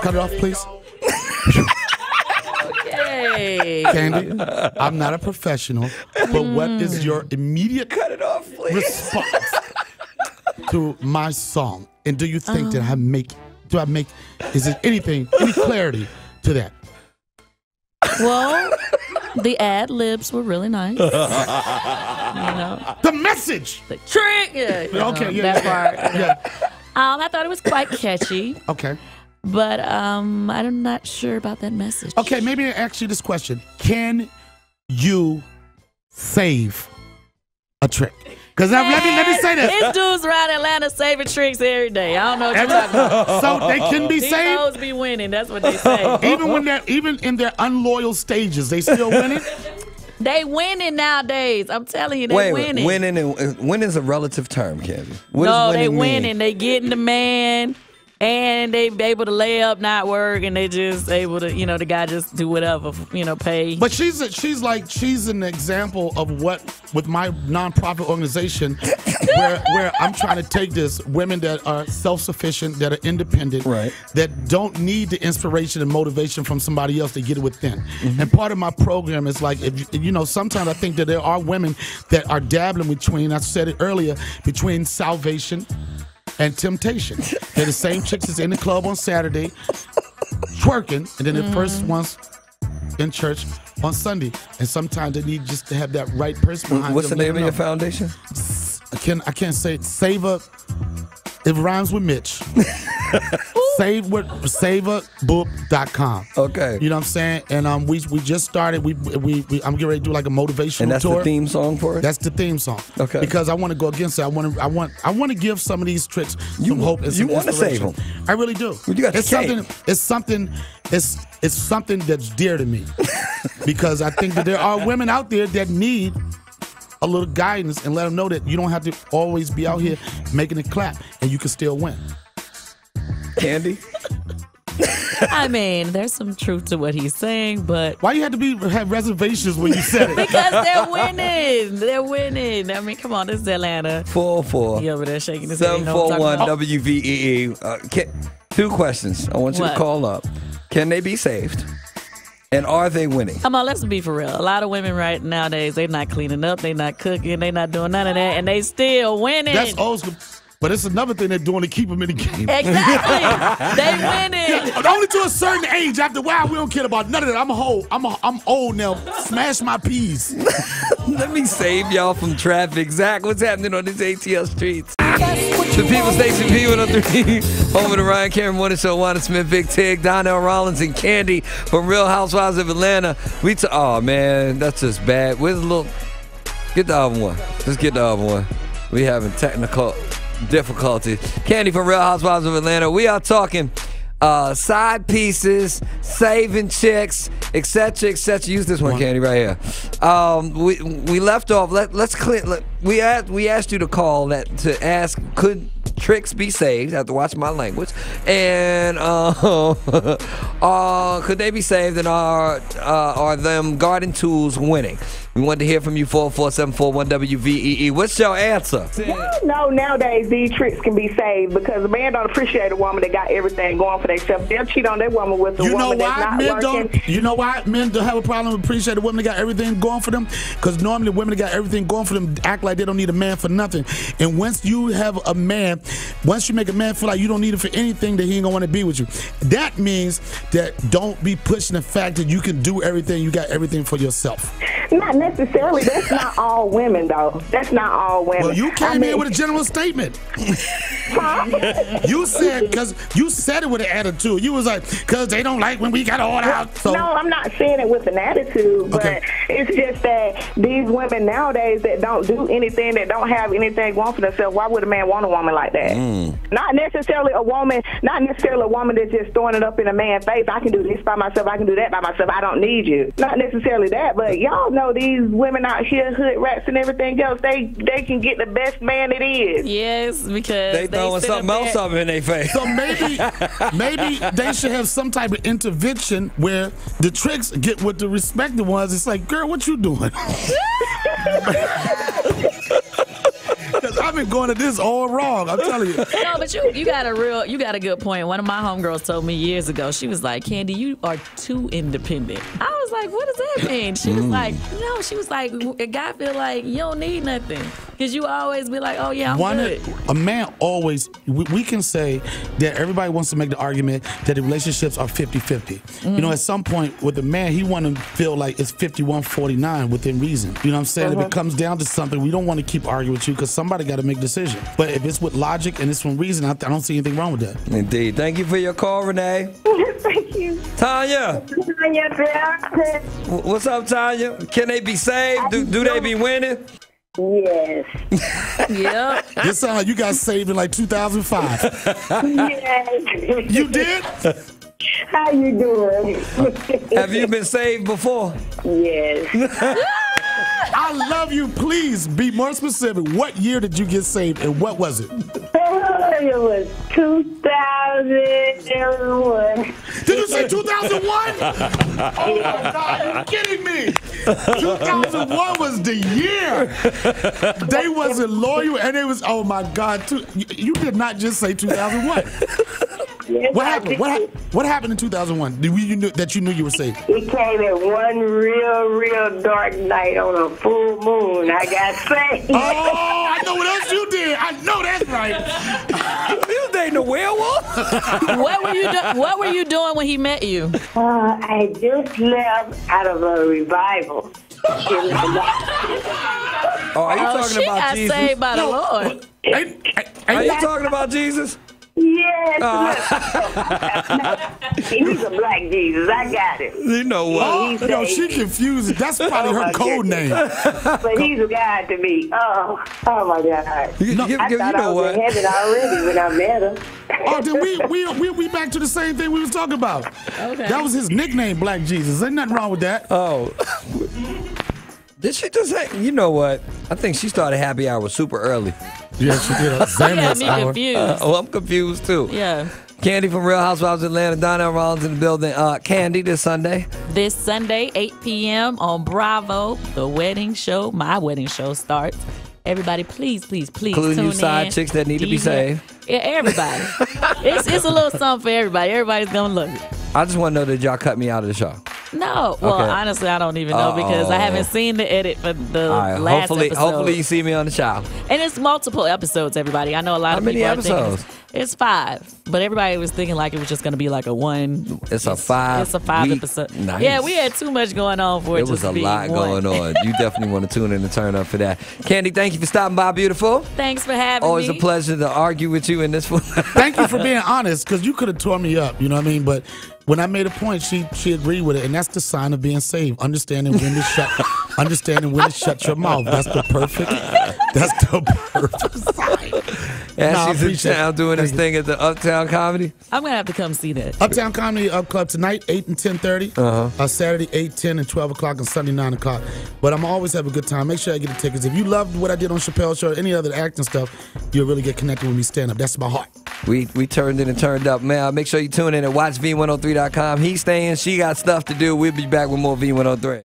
Cut it off, please. Okay. Kandi, I'm not a professional, but what is your immediate response to my song? And do you think that is there any clarity to that? Well, the ad libs were really nice. You know, the message, the trick. Yeah, okay, yeah, that part. Yeah. I thought it was quite catchy. Okay. But I'm not sure about that message. Okay, maybe I ask you this question: can you save a trick? Because let me say this. These dudes around Atlanta saving tricks every day. I don't know what you're talking about. So they can be saved? These hoes be winning. That's what they say. Even in their unloyal stages, they still winning? They winning nowadays. I'm telling you, they winning. Winning is a relative term, Kandi. No, they winning. They getting the man. And they able to lay up, not work, and they just able to, the guy just do whatever, pay. But she's an example of what, with my nonprofit organization, where I'm trying to take this, women that are self-sufficient, that are independent, right, that don't need the inspiration and motivation from somebody else to get it within. Mm-hmm. And part of my program is like, sometimes I think that there are women that are dabbling between, I said it earlier, between salvation and temptation. They're the same chicks that's in the club on Saturday twerking, and then the first ones in church on Sunday. And sometimes they need just to have that right person behind them. What's the name of your foundation? I can't say it. It rhymes with Mitch. SaveAbook.com. Okay. You know what I'm saying? And we just started. I'm getting ready to do like a motivational tour. And that's the theme song for it? That's the theme song. Okay. Because I want to go against it. I want to give some of these tricks some hope and some inspiration. You want to save them. I really do. Well, you got it's something that's dear to me. Because I think that there are women out there that need a little guidance, and let them know that you don't have to always be out here making it clap, and you can still win. Kandi? I mean, there's some truth to what he's saying, but why you had to have reservations when you said it? Because they're winning. They're winning. I mean, come on, this is Atlanta. 404. He over there shaking his head. 741 WVEE. Two questions. I want you to call up. Can they be saved? And are they winning? Come on, let's be for real. A lot of women right nowadays, they not cleaning up, they not cooking, they not doing none of that, and they still winning. That's old school. But it's another thing they're doing to keep them in the game. Exactly. They winning. Yeah, only to a certain age. After a while, we don't care about none of that. I'm old now. Smash my peas. Let me save y'all from traffic. Zach, what's happening on these ATL streets? The People Station P103. Home of the Ryan Cameron Morning Show. Wanda Smith, Big Tig, Donnell Rawlings, and Kandi from Real Housewives of Atlanta. Oh, man, that's just bad. Where's the little... Get the other one. Let's get the other one. We having technical difficulties. Kandi from Real Housewives of Atlanta. We are talking side pieces, saving chicks, etc., etc. Use this one, Kandi, right here. We left off. Let's clear. We asked you to call to ask, could tricks be saved? I have to watch my language. And could they be saved? And are them garden tools winning? We wanted to hear from you. 44741WVEE. What's your answer? Y'all know nowadays these tricks can be saved because a man don't appreciate a woman that got everything going for themselves. They'll cheat on their woman with a woman that's not working. You know why men don't have a problem with appreciating women that got everything going for them? Because normally women that got everything going for them act like they don't need a man for nothing. And once you have a man, once you make a man feel like you don't need him for anything, that he ain't gonna want to be with you. That means that don't be pushing the fact that you can do everything, you got everything for yourself. Not necessarily. That's not all women, though. That's not all women. Well, you came in with a general statement. Huh? You said, because you said it with an attitude. You was like, because they don't like when we got all out. So. No, I'm not saying it with an attitude, but it's just that these women nowadays that don't do anything, that don't have anything going for themselves, why would a man want a woman like that? Not necessarily a woman that's just throwing it up in a man's face. I can do this by myself. I can do that by myself. I don't need you. Not necessarily that, but y'all know these women out here, hood rats and everything else, they can get the best man it is. Yes, because they throwing something else up in their face. So maybe they should have some type of intervention where the tricks get with the respected ones. It's like, girl, what you doing? I've been going at this all wrong. I'm telling you. No, but you got a good point. One of my homegirls told me years ago. She was like, "Kandi, you are too independent." I was like, "What does that mean?" She was like, "No." She was like, "A guy feel like you don't need nothing because you always be like, oh yeah, I'm good." A man always. We can say that everybody wants to make the argument that the relationships are 50-50. You know, at some point with a man, he want to feel like it's 51-49 within reason. You know what I'm saying? If it comes down to something, we don't want to keep arguing with you because somebody got to make a decision. But if it's with logic and it's from reason, I don't see anything wrong with that. Indeed. Thank you for your call, Renee. Thank you. Tanya. What's up, Tanya? Can they be saved? Do they be winning? Yes. Yep. This sounds like you got saved in like 2005. Yes. You did? How you doing? Have you been saved before? Yes. I love you. Please be more specific. What year did you get saved and what was it? It was 2001. Did you say 2001? Oh my God, are you kidding me? 2001 was the year. They wasn't loyal and it was, oh my God. You did not just say 2001. Yes, What happened? What happened in 2001? You knew you were saved? It came at one real dark night on a full moon. I got saved. Oh, I know what else you did. I know that's right. You dating a werewolf? What were you doing when he met you? I just left out of a revival. Oh, are you talking she about got Jesus? saved by the Lord. Are you talking about Jesus? Yes. He's a black Jesus. I got it. You know what? Oh, no, she confused. That's probably her code name. But he's a God to me. Oh my God. I I thought I was in heaven already when I met him. Oh, then we back to the same thing we was talking about. Okay. That was his nickname, Black Jesus. Ain't nothing wrong with that. Oh. Did she just say, you know what? I think she started happy hour super early. Yeah, she did. You had me confused. I'm confused too. Yeah. Kandi from Real Housewives of Atlanta, Donnell Rawlings in the building. Kandi this Sunday. This Sunday, 8 p.m. on Bravo, the wedding show, my wedding show starts. Everybody, please Including tune you side in. chicks that need to be saved. Yeah, everybody. it's a little something for everybody. Everybody's gonna love it. I just want to know that y'all cut me out of the show. No. Well, Okay. honestly, I don't even know because I haven't seen the edit for the All right, last episode. hopefully you see me on the show. And it's multiple episodes, everybody. I know a lot of How many people are thinking episodes? it's 5, but everybody was thinking like it was just going to be like a one. It's a 5. It's a 5 week. episode. Nice. Yeah, we had too much going on for it. It was just a to be lot one. going on. You definitely want to tune in and turn up for that. Kandi, thank you for stopping by, beautiful. Thanks for having Always me. a pleasure to argue with you in this one. Thank you for being honest, because you could have tore me up. You know what I mean? But when I made a point, she agreed with it, and that's the sign of being saved. Understanding when to shut your mouth. That's the perfect sign. Ashy's in town doing his thing at the Uptown Comedy. I'm going to have to come see that. Uptown Comedy Club tonight, 8 and 10:30. Saturday, 8, 10, and 12 o'clock, and Sunday, 9 o'clock. But I'm always have a good time. Make sure I get the tickets. If you loved what I did on Chappelle's Show or any other acting stuff, you'll really get connected with me stand-up. That's my heart. We turned in and turned up, man. Make sure you tune in at watchv103.com. He's staying. She got stuff to do. We'll be back with more V103.